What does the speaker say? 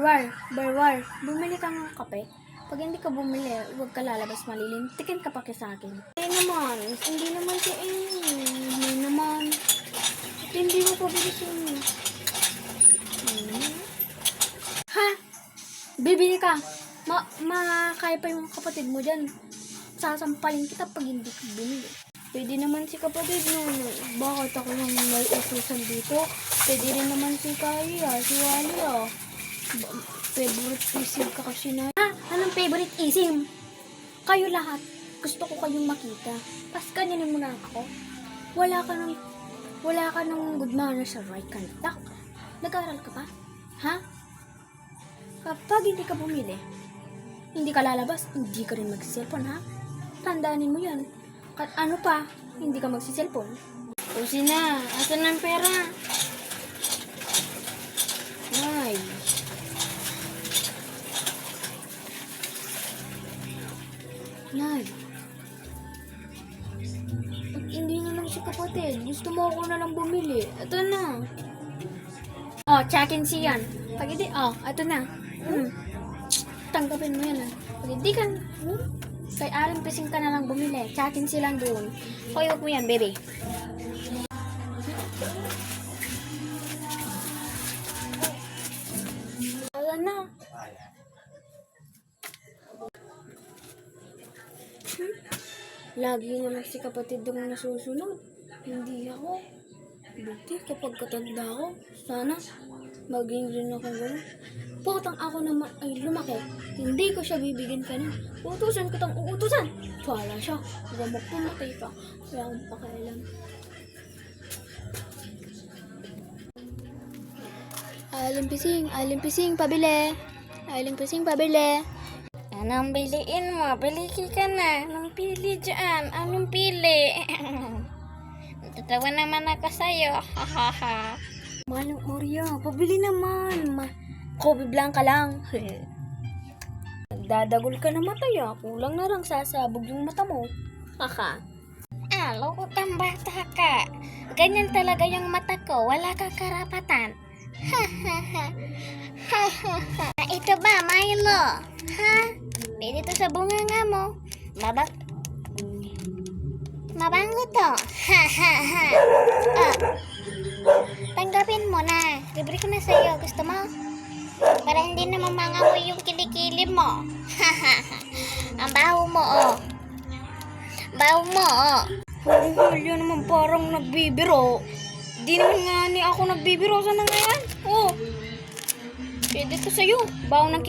Barwar, bumili ka ng kape. Pag hindi ka bumili, huwag ka lalabas malilintikin ka pa sa akin. Hindi naman siya hindi naman. At hindi mo pa bilisin. Ha? Bibili ka. Kaya pa yung kapatid mo dyan. Sasampalin kita pag hindi ka bumili. Pwede naman si kapatid no. Bakit ako lang may utusan dito? Pwede rin naman si Kaya, si Wally favorite isim ka kasi na. Anong favorite isim? Kayo lahat. Gusto ko kayong makita. Pas ganyanin mo na ako. Wala ka ng good manners sa right contact. Nag-aaral ka pa? Ha? Kapag hindi ka bumili, hindi ka lalabas, hindi ka rin mag-cellphone, ha? Tandaanin mo yan. Ano pa? Hindi ka mag-cellphone. O sina, asan ng pera? Ay. Nay. At hindi na lang si kapatid. Gusto mo ako na lang bumili. Ito na. Oh, check-in siya yan. Pag hindi, ito na. Tanggapin mo yan, Pag hindi ka, kay Alan Pising ka na lang bumili. Check-in silang doon. Kuyok mo yan, baby. Alam na. Lagi naman si kapatid yung nasusunod. Hindi ako. Buti kapag katanda ako, sana maging rin ako gano'n. Putang ako naman ay lumaki. Hindi ko siya bibigyan ka na. Utusan kitang uutusan. Wala siya. Huwag magpumatay ka. Wala akong pakialam. Aling Pising, pabili. Aling Pising, pabili. Anong biliin mo? Biliki ka na. Anong pili dyan? Anong pili? Tatawa naman ako sa'yo. Hahaha. Manong Oreo, pabili naman. Kobe Blanca lang. Nagdadagol ka na mata ya. Kulang na lang sasabog yung mata mo. Kaka. Lukot ang bata ka. Ganyan talaga yung mata ko. Wala kang karapatan. Ito ba, Milo? Ha? Pwede to sa bunganga mo. Mabango to. Tanggapin mo na. Libre ko na sa'yo. Gusto mo? Para hindi na mamangamoy yung kilikili mo. Ang baho mo, Baho mo, Hulyo naman parang nagbibiro. Di naman nga ni ako nagbibiro. Sana nga yan? Pwede to sa'yo. Baho ng